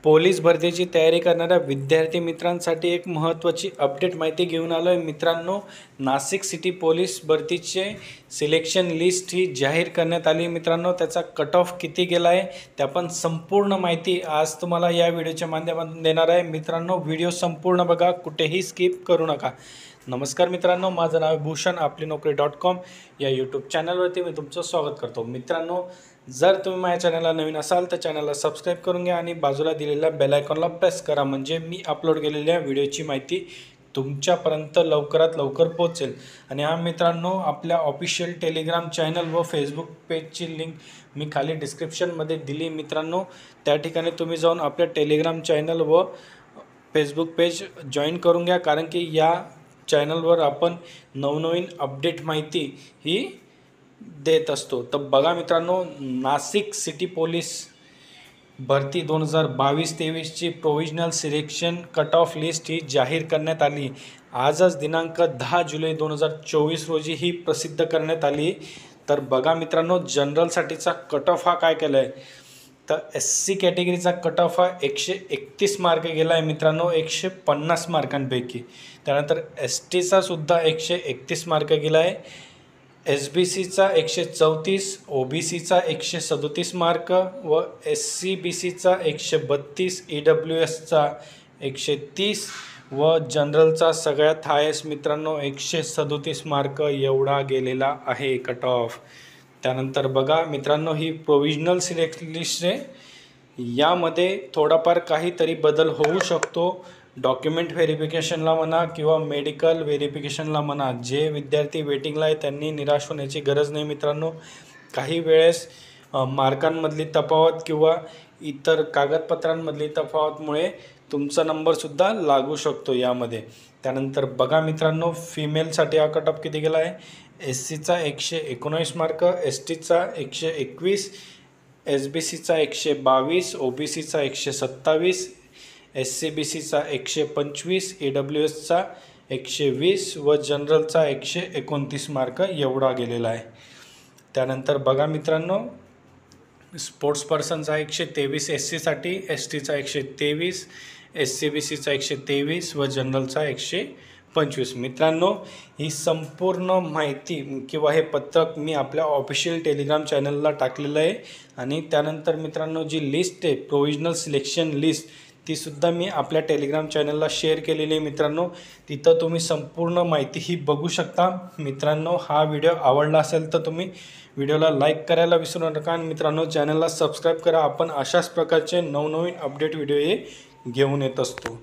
Police भरतीची तयारी करणाऱ्या विद्यार्थी मित्रांसाठी एक महत्त्वाची अपडेट माहिती घेऊन आलो आहे मित्रांनो। नाशिक सिटी पोलीस भरतीचे सिलेक्शन लिस्ट ही जाहीर करण्यात आली मित्रांनो। त्याचा कट ऑफ किती गेला आहे त्या पण संपूर्ण माहिती आज तुम्हाला या व्हिडिओच्या माध्यमातून देणार आहे मित्रांनो। व्हिडिओ संपूर्ण बघा, कुठेही स्किप करू नका। नमस्कार मित्रांनो, माझं नाव भूषण, आपली नोकरी.com या यूट्यूब चॅनलवरती मी तुमचं स्वागत करतो मित्रांनो। जर तुम्ही माझ्या चॅनलला नवीन असाल तर चॅनलला सबस्क्राईब करून घ्या आणि बाजूला दिलेल्या बेल आयकॉनला प्रेस करा, म्हणजे मी अपलोड केलेल्या व्हिडिओची माहिती तुमच्यापर्यंत लवकरात लवकर पोहोचेल। आणि हा मित्रांनो, आपल्या ऑफिशियल टेलिग्राम चॅनल व फेसबुक पेजची लिंक मी खाली डिस्क्रिप्शनमध्ये दिली मित्रांनो। त्या ठिकाणी तुम्ही जाऊन आपल्या टेलिग्राम चॅनल व फेसबुक पेज जॉईन करून घ्या, कारण की या चॅनलवर आपण नवनवीन अपडेट माहिती ही देत असतो। तर बघा मित्रांनो, नाशिक सिटी पोलीस भरती 2022-23 ची provisional selection cut off list ही जाहीर करण्यात आली। आजच दिनांक 10 जुलै 2024 रोजी ही प्रसिद्ध करण्यात आली। तर बघा मित्रांनो, जनरलसाठीचा कट ऑफ हा काय केला आहे तर SC कॅटेगरीचा कट ऑफ हा 131 मार्क गेला आहे मित्रांनो, 150 मार्कांपैकी। त्यानंतर STचा सुद्धा 131 मार्क गेला आहे, SBCचा 134, OBCचा 137 मार्क व SC/BCचा 132, EWSचा 130 व जनरलचा सगळ्यात हायेस्ट मित्रांनो 137 मार्क एवढा गेलेला आहे कट ऑफ। त्यानंतर बघा मित्रांनो, ही प्रोविजनल सिलेक्शन लिस्ट आहे, यामध्ये थोडाफार काहीतरी बदल होऊ शकतो। डॉक्युमेंट व्हेरिफिकेशनला म्हणा किंवा मेडिकल व्हेरिफिकेशनला म्हणा, जे विद्यार्थी वेटिंगला आहे त्यांनी निराश होण्याची गरज नाही मित्रांनो। काही वेळेस मार्कांमधली तफावत किंवा इतर कागदपत्रांमधली तफावतमुळे तुमचा नंबरसुद्धा लागू शकतो यामध्ये। त्यानंतर बघा मित्रांनो, फिमेलसाठी हा कट ऑफ किती गेला आहे, SCचा 119 मार्क, STचा 121, SBCचा 122, OBCचा 127, SC/BCचा 125, EWSचा 120 व जनरलचा 129 मार्क एवढा गेलेला आहे। त्यानंतर बघा मित्रांनो, स्पोर्ट्स पर्सनचा 123 SCसाठी, STचा 123, SC/BCचा 123 व जनरलचा 125 मित्रांनो। ही संपूर्ण माहिती किंवा हे पत्रक मी आपल्या ऑफिशियल टेलिग्राम चॅनलला टाकलेलं आहे। आणि त्यानंतर मित्रांनो, जी लिस्ट आहे प्रोविजनल सिलेक्शन लिस्ट ती सुद्धा मी आपल्या टेलिग्राम चॅनलला शेअर केलेली आहे मित्रांनो। तिथं तुम्ही संपूर्ण माहिती ही बघू शकता मित्रांनो। हा व्हिडिओ आवडला असेल तर तुम्ही व्हिडिओला लाईक करायला विसरू नका आणि मित्रांनो चॅनलला सबस्क्राईब करा। आपण अशाच प्रकारचे नवनवीन अपडेट व्हिडिओ हे घेऊन येत असतो।